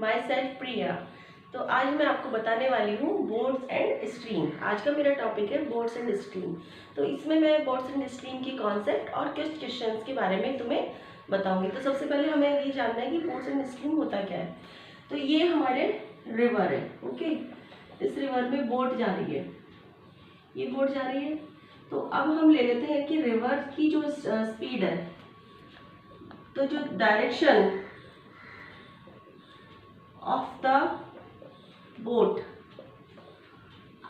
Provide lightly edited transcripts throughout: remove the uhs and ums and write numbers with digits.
My self प्रिया। तो आज मैं आपको बताने वाली हूँ बोर्ड्स एंड स्ट्रीम। आज का मेरा टॉपिक है बोर्ड्स एंड स्ट्रीम। तो इसमें मैं बोर्ड्स एंड स्ट्रीम की कॉन्सेप्ट और कुछ क्वेश्चंस के बारे में तुम्हें बताऊंगी। तो सबसे पहले हमें ये जानना है कि बोर्ड्स एंड स्ट्रीम होता क्या है। तो ये हमारे रिवर है, ओके। इस रिवर में बोट जा रही है, ये बोट जा रही है। तो अब हम ले लेते हैं कि रिवर की जो स्पीड है, तो जो direction of the boat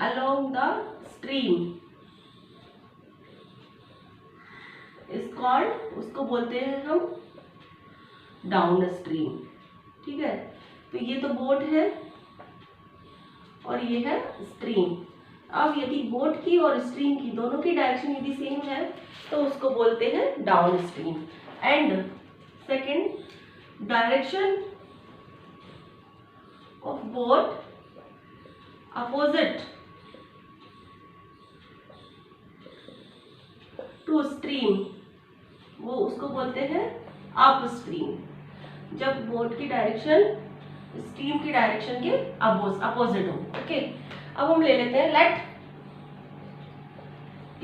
along the stream is called, उसको बोलते हैं हम डाउन स्ट्रीम। ठीक है, तो ये तो बोट है और ये है स्ट्रीम। अब यदि बोट की और स्ट्रीम की दोनों की डायरेक्शन यदि सेम है तो उसको बोलते हैं down stream. And second, direction of boat opposite to stream, वो उसको बोलते हैं अप स्ट्रीम। जब बोट की डायरेक्शन स्ट्रीम की डायरेक्शन के अपोजिट हो, ओके। अब हम ले लेते हैं let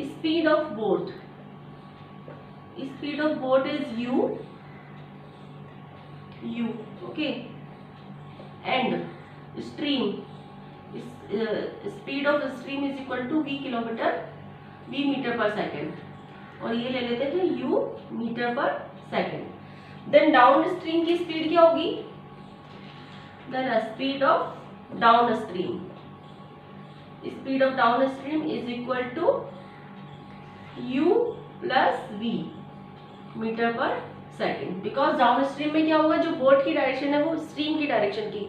speed of boat, speed of boat is u, okay. And stream, speed of stream is equal to v metre per second, और ये ले लेते हैं u metre per second. Then down stream की स्पीड क्या होगी? Then speed of down stream, speed of down stream is equal to u plus v metre per second. Because down stream में क्या होगा, जो बोट की डायरेक्शन है वो स्ट्रीम की डायरेक्शन की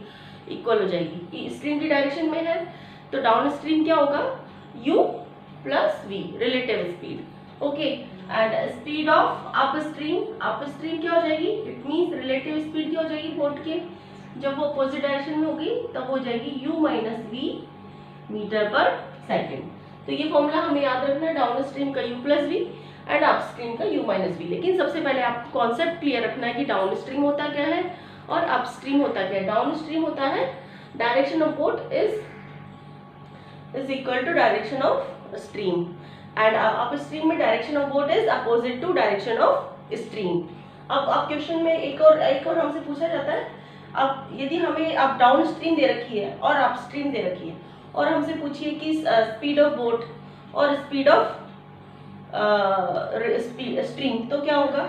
इक्वल हो जाएगी। स्ट्रीम की डायरेक्शन में है तो डाउन स्ट्रीम क्या होगा, u plus v, relative speed, okay. And speed of up stream क्या हो जाएगी? इट मीन्स रिलेटिव स्पीड क्या हो जाएगी बोट के, जब वो अपोजिट डायरेक्शन में होगी तब हो जाएगी u minus v metre per second. तो ये फॉर्मूला हमें याद रखना है, डाउन स्ट्रीम का u plus v and upstream का u माइनस वी। लेकिन सबसे पहले आपको कॉन्सेप्ट क्लियर रखना है कि डाउन स्ट्रीम होता क्या है और अपस्ट्रीम होता क्या है। डाउन स्ट्रीम होता है direction of boat is equal to direction of stream, and upstream में direction of boat is opposite to direction of stream. अब क्वेश्चन में एक और हमसे पूछा जाता है, अब यदि हमें अब डाउन स्ट्रीम दे रखी है और अपस्ट्रीम दे रखी है और हमसे पूछिए कि स्पीड ऑफ बोट और स्पीड ऑफ स्ट्रीम, तो क्या होगा?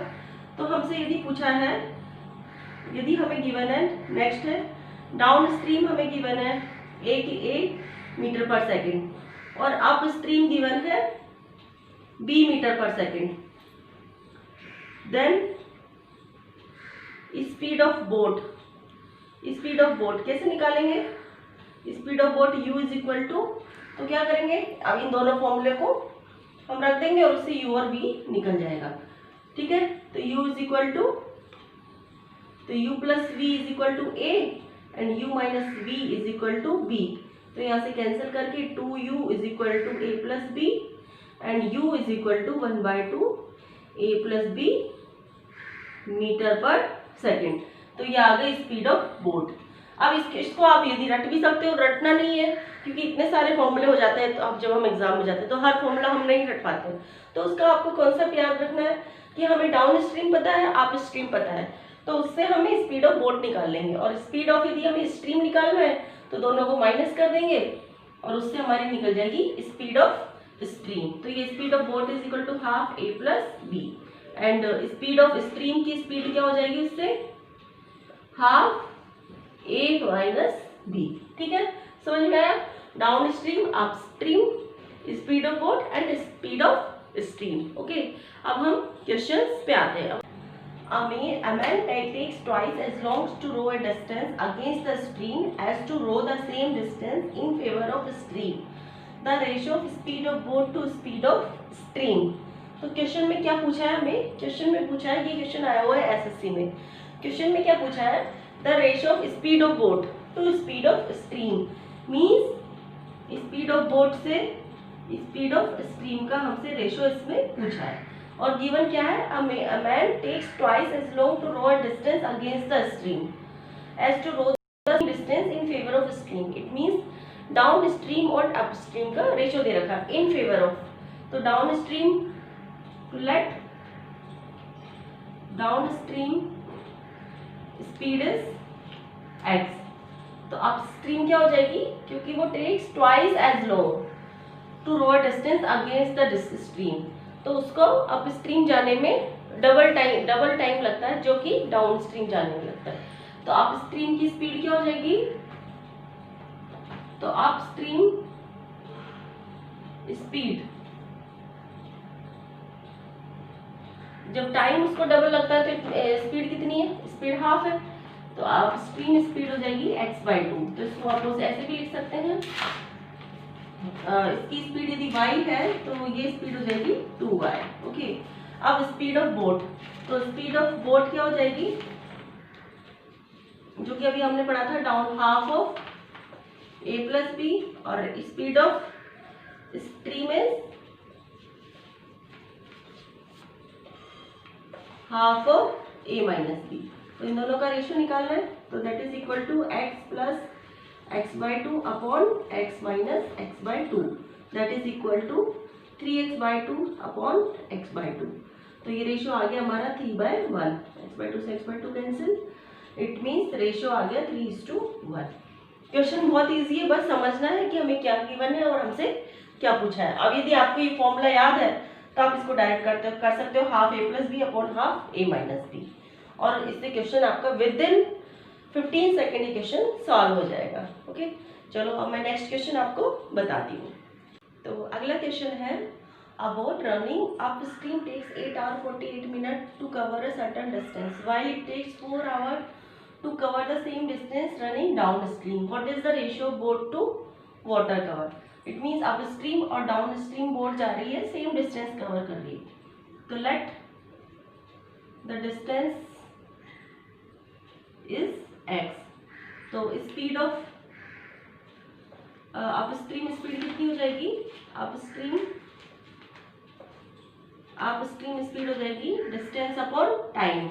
तो हमसे यदि पूछा है, यदि हमें गिवन है, नेक्स्ट है डाउन स्ट्रीम हमें गिवन है a मीटर पर सेकेंड और अप स्ट्रीम गिवन है b metre per second. Then speed of boat कैसे निकालेंगे? Speed of boat u is equal to, तो क्या करेंगे, अब इन दोनों फॉर्मूले को हम रख देंगे और उससे u और v निकल जाएगा। ठीक है, तो u इज इक्वल टू, तो u plus v is equal to a and u minus v is equal to b। तो यहाँ से कैंसिल करके 2u is equal to a plus b and u is equal to 1/2 a plus b metre per second. तो ये आ गई speed of boat. अब इसको आप यदि रट भी सकते हो, रटना नहीं है क्योंकि इतने सारे फॉर्मूले हो जाते हैं। तो अब जब हम एग्जाम में जाते हैं तो हर फॉर्मूला हम नहीं रट पाते, तो उसका आपको कॉन्सेप्ट याद रखना है कि हमें डाउन स्ट्रीम पता है, अप स्ट्रीम पता है, तो उससे हमें स्पीड ऑफ बोट निकाल लेंगे। और स्पीड ऑफ यदि हमें स्ट्रीम निकालना है तो दोनों को माइनस कर देंगे और उससे हमारी निकल जाएगी स्पीड ऑफ स्ट्रीम। तो ये speed of boat is equal to half a plus b and speed of stream की स्पीड क्या हो जाएगी उससे, हाफ a माइनस b। ठीक है, समझ में आया? Down stream, up stream, speed of boat and speed of stream, okay. अब हम क्वेश्चंस पे आते हैं। A man takes twice as long to row a distance against the stream as to row the same distance in favor of stream. The ratio of speed of boat to speed of stream. तो question में क्या पूछा है हमें? Question में पूछा है, ये क्वेश्चन आया हुआ है एसएससी में। क्वेश्चन में क्या पूछा है? The ratio of speed of boat to speed of stream, means speed of boat से स्पीड ऑफ स्ट्रीम का हमसे रेशियो इसमें पूछा है। और गिवन क्या है, a man takes twice as long to row a distance against the stream as to row distance in favour of stream. It means down stream और अप स्ट्रीम का रेशियो दे रखा है इन फेवर ऑफ। तो down stream, let down stream speed is x। तो upstream क्या हो जाएगी, क्योंकि वो takes twice as long to row a distance against the stream, तो उसको अपस्ट्रीम जाने में डबल टाइम लगता है जो कि डाउन स्ट्रीम जाने में लगता है। तो अपस्ट्रीम की स्पीड क्या हो जाएगी, तो अपस्ट्रीम स्पीड जब टाइम उसको डबल लगता है तो स्पीड कितनी है, स्पीड हाफ है, तो अपस्ट्रीम स्पीड हो जाएगी x/2। तो इसको आप लोग ऐसे भी लिख सकते हैं, इसकी स्पीड यदि y है तो ये स्पीड हो जाएगी 2y। ओके, अब स्पीड ऑफ बोट, तो स्पीड ऑफ बोट क्या हो जाएगी, जो कि अभी हमने पढ़ा था, down half of a plus b, और speed of stream is half of a minus b. तो इन दोनों का रेशियो निकालना है, तो that is equal to x plus x/2 upon x minus x/2, that is equal to 3x/2 upon x/2। तो ये रेशियो आ गया हमारा 3/1, x/2 से x/2 cancel, it means ratio आ गया 3:1। क्वेश्चन बहुत इजी है, बस समझना है कि हमें क्या गिवन है और हमसे क्या पूछा है। अब यदि आपको ये फॉर्मूला याद है तो आप इसको डायरेक्ट कर सकते हो, half a plus b upon half a minus b, और इससे क्वेश्चन आपका विद इन 15 सेकेंड ये क्वेश्चन सॉल्व हो जाएगा। ओके, चलो अब मैं नेक्स्ट क्वेश्चन आपको बताती हूँ। तो अगला क्वेश्चन है, a boat running upstream takes 8 hours 48 minutes to cover a certain distance while it takes 4 hours to cover the same distance running downstream. What is the ratio of boat to water cover? It means upstream और downstream boat जा रही है, same distance cover कर रही है। तो let the distance is x। तो speed of upstream speed कितनी हो जाएगी, अपस्ट्रीम स्पीड हो जाएगी डिस्टेंस अपॉन टाइम।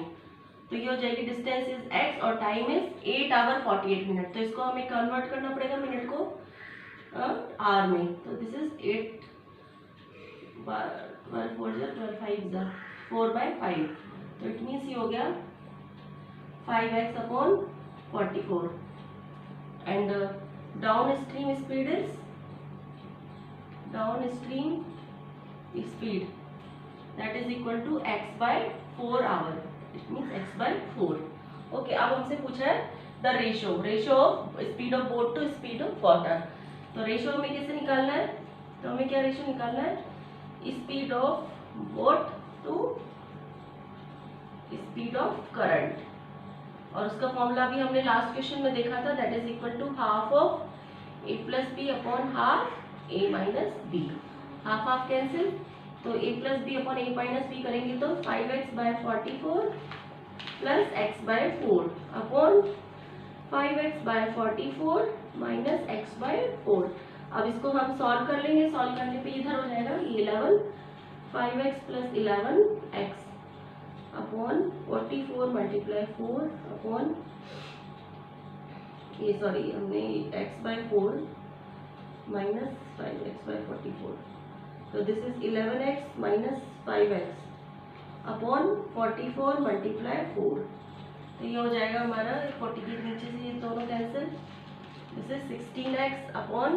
तो ये हो जाएगी डिस्टेंस इज x और टाइम इज 8 आवर 48 मिनट। तो इसको हमें कन्वर्ट करना पड़ेगा मिनट को आर में। तो दिस इज 8 4/5, तो इट मीन्स ये हो गया 5x upon 44, and down stream speed that is equal to x/4 hour, it means x/4। Okay, अब हमसे पूछा है the ratio of speed of boat to speed of water. तो रेशियो हमें कैसे निकालना है, तो हमें क्या रेशियो निकालना है, speed of boat to speed of current, और उसका फॉर्मूला भी हमने लास्ट क्वेश्चन में देखा था, that is equal to half of a plus b upon half a minus b. Half cancel, तो a plus b upon a minus b करेंगे तो 5x/44 plus x/4 upon 5x/44 minus x/4। अब इसको हम solve कर लेंगे, solve करने पे इधर हो जाएगा 11, 5x plus 11x upon 44 multiply 4 upon ये सॉरी हमने x/4 माइनस 5x/44, तो this is 11x minus 5x upon 44 multiply 4। तो ये हो जाएगा हमारा 40 के नीचे से ये दोनों cancel, this is 16x upon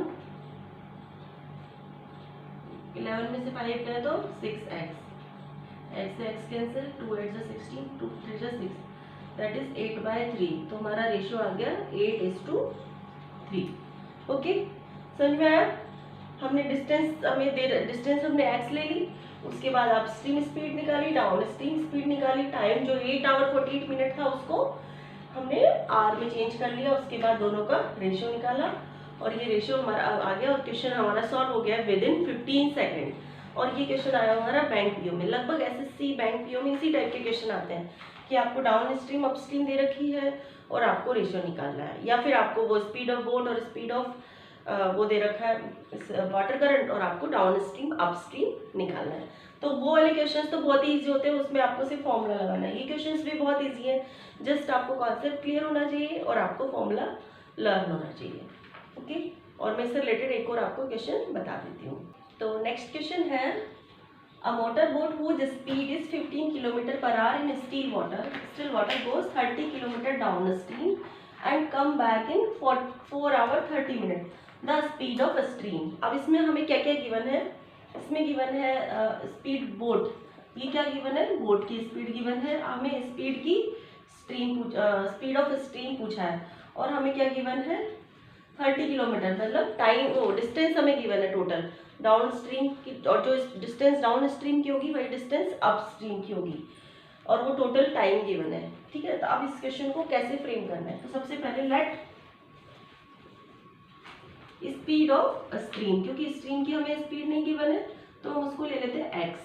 11 में से 5 गए तो 6x, x से x कैंसिल, 2 8 जा 16, 2 3 जा 6, दैट इज 8/3। तो हमारा रेशियो आ गया 8:3। ओके, समझ में आया। हमने डिस्टेंस हमने x ले ली, उसके बाद अपस्ट्रीम स्पीड निकाली, डाउन स्ट्रीम स्पीड निकाली, टाइम जो 8 आवर 48 मिनट था उसको हमने r में चेंज कर लिया, उसके बाद दोनों का रेशियो निकाला, और ये रेशियो हमारा आ गया, और क्वेश्चन हमारा सॉल्व हो गया विद इन 15 सेकेंड। और ये क्वेश्चन आया हमारा बैंक पीओ में। लगभग एसएससी बैंक पीओ में इसी टाइप के क्वेश्चन आते हैं कि आपको डाउन स्ट्रीम अप स्ट्रीम दे रखी है और आपको रेशियो निकालना है, या फिर आपको वो स्पीड ऑफ बोट और स्पीड ऑफ वो दे रखा है वाटर करंट, और आपको डाउन स्ट्रीम अप स्ट्रीम निकालना है। तो वो वाले क्वेश्चंस तो बहुत ही ईजी होते हैं, उसमें आपको सिर्फ फॉर्मूला लगाना है। ये क्वेश्चंस भी बहुत ईजी है, जस्ट आपको कॉन्सेप्ट क्लियर होना चाहिए और आपको फॉर्मूला लर्न होना चाहिए। ओके, और मैं इससे रिलेटेड एक और आपको क्वेश्चन बता देती हूँ। तो नेक्स्ट क्वेश्चन है, a motor boat whose speed is 15 km/h in still water goes 30 km downstream and come back in 4 hours 30 minutes. The speed of a stream. अब इसमें हमें क्या क्या गिवन है? इसमें गिवन है स्पीड बोट, ये क्या गिवन है? बोट की स्पीड गिवन है, हमें स्पीड की स्पीड ऑफ स्ट्रीम पूछा है, और हमें क्या गिवन है? 30 किलोमीटर, मतलब टाइम, वो डिस्टेंस हमें गिवन है टोटल डाउन स्ट्रीम की, और जो डिस्टेंस डाउन स्ट्रीम की होगी वही डिस्टेंस अप स्ट्रीम की होगी, और वो टोटल टाइम गिवन है। ठीक है, तो अब इस क्वेश्चन को कैसे फ्रेम करना है? तो सबसे पहले लेट स्पीड ऑफ स्ट्रीम, क्योंकि स्ट्रीम की हमें स्पीड नहीं गिवन है तो हम उसको ले लेते हैं x,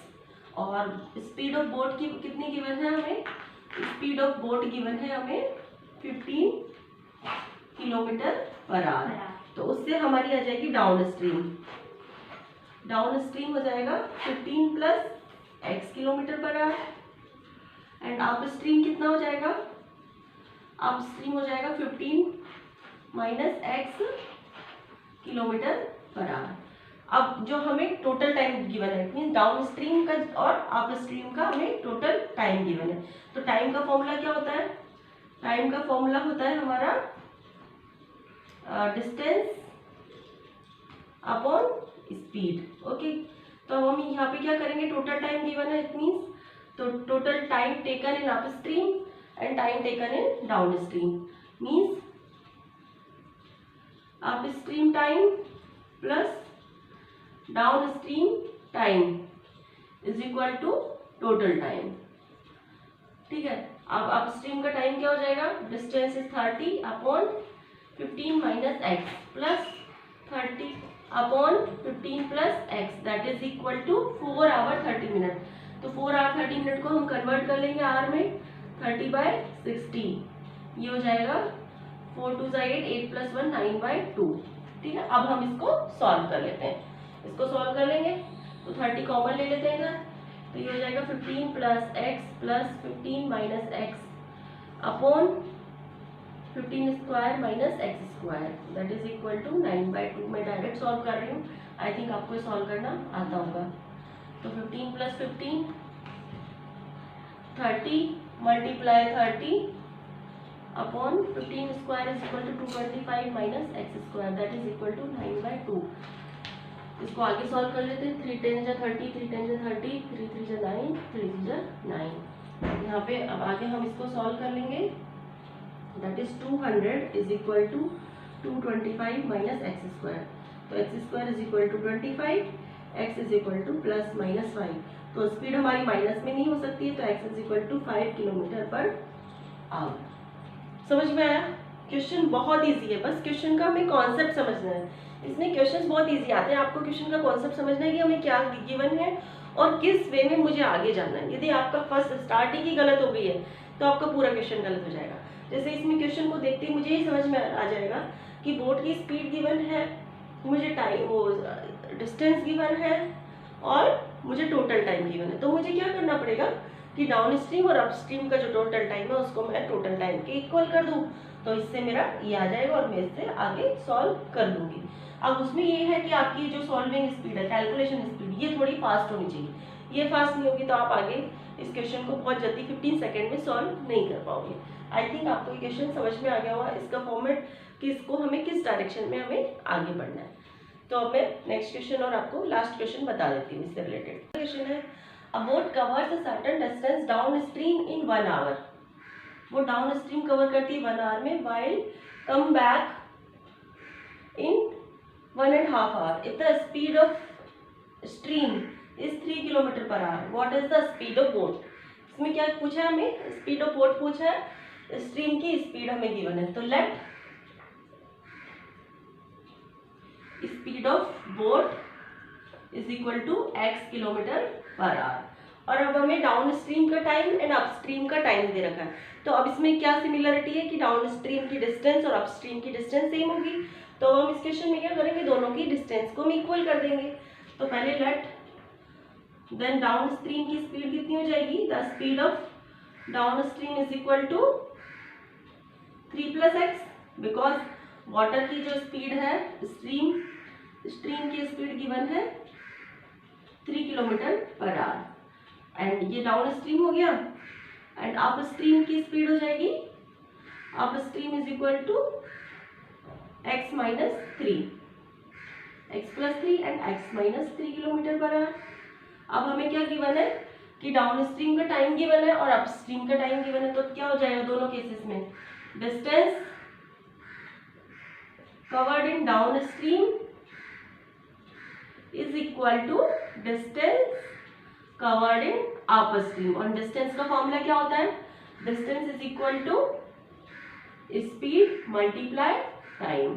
और स्पीड ऑफ बोट की कितनी गिवन है हमें? स्पीड ऑफ बोट गिवन है हमें 15 km/h, तो उससे हमारी आ जाएगी डाउन स्ट्रीम हो जाएगा 15 plus x km/h, and up stream कितना हो जाएगा? अप स्ट्रीम हो जाएगा 15 माइनस x km/h। अब जो हमें टोटल टाइम गिवन है, मीन डाउन स्ट्रीम का और अप स्ट्रीम का हमें टोटल टाइम गिवन है, तो टाइम का फॉर्मूला क्या होता है? टाइम का फॉर्मूला होता है हमारा डिस्टेंस अपॉन स्पीड। ओके, तो हम यहाँ पे क्या करेंगे? टोटल टाइम गिवन है, इट मीन्स तो total time taken in up stream and time taken in down stream, means up stream time plus down stream time is equal to total time. ठीक है, अब अप स्ट्रीम का time क्या हो जाएगा? Distance is 30 upon 15 minus x plus 30 upon 15 plus x, that is equal to 4 hour 30 minute. तो 4 hour 30 minute को हम कन्वर्ट कर लेंगे आर में, 30/60, ये हो जाएगा 4 2 8, 8 + 1 9/2। ठीक है, अब हम इसको सॉल्व कर लेते हैं, इसको सॉल्व कर लेंगे तो 30 कॉमन ले लेते हैं इधर, तो ये हो जाएगा 15 plus x plus 15 minus x upon 15 square minus x square, that is equal to 9/2। मैं डायरेक्ट सॉल्व कर रही हूँ, आई थिंक आपको सॉल्व करना आता होगा। तो 15 plus 15 30 multiply 30 upon 15 square is equal to 225 minus x square, that is equal to 9/2। इसको आगे सॉल्व कर लेते हैं, 3 10 × 30, 3 10 × 30, 3 3 × 9, 3 3 × 9। यहाँ पे अब आगे हम इसको सॉल्व कर लेंगे, that is 200 is equal to 225 minus x square, तो x square is equal to 25, x is equal to plus minus 5, तो स्पीड हमारी माइनस में नहीं हो सकती है, तो x is equal to 5 km/h। समझ में आया? क्वेश्चन बहुत इजी है, बस क्वेश्चन का हमें कॉन्सेप्ट समझना है। इसमें क्वेश्चंस बहुत इजी आते हैं, आपको क्वेश्चन का कॉन्सेप्ट समझना है कि हमें क्या गिवन है और किस वे में मुझे आगे जाना है। यदि आपका फर्स्ट स्टार्टिंग ही गलत हो गई है तो आपका पूरा क्वेश्चन गलत हो जाएगा। जैसे इसमें क्वेश्चन को देखते ही मुझे ही समझ में आ जाएगा कि बोट की स्पीड गिवन है, मुझे टाइम वो डिस्टेंस गिवन है और मुझे टोटल टाइम गिवन है, तो मुझे क्या करना पड़ेगा कि डाउन स्ट्रीम और अप स्ट्रीम का जो टोटल टाइम है उसको मैं टोटल टाइम के इक्वल कर दूं, तो इससे मेरा ये आ जाएगा और मैं इससे आगे सॉल्व कर लूँगी। अब उसमें ये है कि आपकी जो सॉल्विंग स्पीड है, कैलकुलेशन स्पीड, ये थोड़ी फास्ट होनी चाहिए, ये फास्ट नहीं होगी तो आप आगे इस क्वेश्चन को बहुत जल्दी 15 सेकेंड में सॉल्व नहीं कर पाओगे। आई थिंक आपको ये क्वेश्चन समझ में आ गया होगा, इसका फॉर्मेट कि इसको हमें किस डायरेक्शन में हमें आगे बढ़ना है। तो अब मैं नेक्स्ट क्वेश्चन और आपको लास्ट क्वेश्चन बता देती हूँ इससे रिलेटेड। क्वेश्चन है, a boat covers a certain distance down stream in 1 hour, वो डाउन स्ट्रीम कवर करती है 1 आवर में, while come back in 1.5 hour. If the speed of stream is 3 km/h, what is the speed of boat? इसमें क्या पूछा है हमें? Speed of boat पूछा है, स्ट्रीम की स्पीड हमें गिवन है, तो let speed of boat is equal to x km/h। और अब हमें डाउन स्ट्रीम का टाइम एंड अप स्ट्रीम का टाइम दे रखा है, तो अब इसमें क्या सिमिलरिटी है कि डाउन स्ट्रीम की डिस्टेंस और अप स्ट्रीम की डिस्टेंस सेम होगी, तो हम इस क्वेश्चन में क्या करेंगे, दोनों की डिस्टेंस को हम इक्वल कर देंगे। तो पहले लेट देन डाउन स्ट्रीम की स्पीड कितनी हो जाएगी, the speed of down stream is equal to 3 + x, because water की जो स्पीड है, स्ट्रीम की स्पीड गिवन है 3 किलोमीटर पर आवर एंड ये डाउन स्ट्रीम हो गया एंड अप स्ट्रीम की स्पीड हो जाएगी, up stream is equal to x minus 3, x plus 3 and x minus 3 kilometre per hour. अब हमें क्या गिवन है कि डाउन स्ट्रीम का टाइम गिवन है और अप स्ट्रीम का टाइम गिवन है, तो क्या हो जाएगा दोनों केसेस में, distance covered in down stream is equal to distance covered in up stream. और डिस्टेंस का फॉर्मूला क्या होता है, distance is equal to speed multiply time.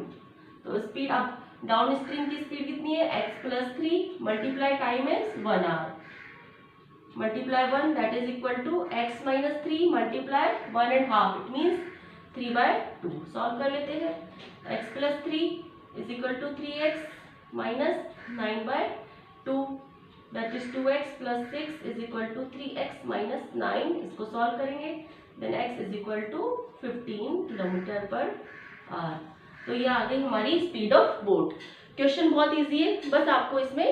तो स्पीड अब डाउन स्ट्रीम की स्पीड कितनी है, x plus 3 multiply time is 1 hour multiply 1 that is equal to x minus 3 multiply 1.5 it means 3/2। Solve कर लेते हैं, x plus 3 is equal to 3x minus 9/2 that is 2x plus 6 is equal to 3x minus 9। इसको solve करेंगे then x is equal to 15 kilometre per hour. तो ये आ गई हमारी स्पीड ऑफ बोट। क्वेश्चन बहुत इजी है, बस आपको इसमें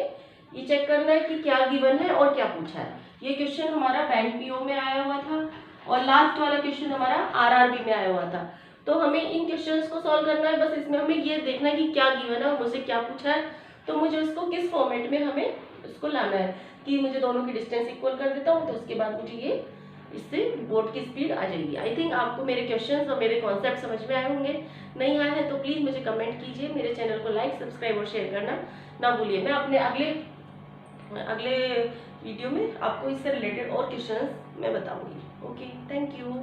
ये चेक करना है कि क्या गिवन है और क्या पूछा है। ये क्वेश्चन हमारा बैंक पीओ में आया हुआ था और लास्ट वाला क्वेश्चन हमारा आरआरबी में आया हुआ था। तो हमें इन क्वेश्चंस को सॉल्व करना है, बस इसमें हमें ये देखना है कि क्या गिवन है और मुझसे क्या पूछा है, तो मुझे उसको किस फॉर्मेट में हमें उसको लाना है कि मुझे दोनों की डिस्टेंस इक्वल कर देता हूँ, तो उसके बाद मुझे ये इससे बोट की स्पीड आ जाएगी। आई थिंक आपको मेरे क्वेश्चंस और मेरे कॉन्सेप्ट समझ में आए होंगे, नहीं आए हैं तो प्लीज़ मुझे कमेंट कीजिए, मेरे चैनल को लाइक सब्सक्राइब और शेयर करना ना भूलिए। मैं अपने अगले वीडियो में आपको इससे रिलेटेड और क्वेश्चंस मैं बताऊंगी। Okay, thank you.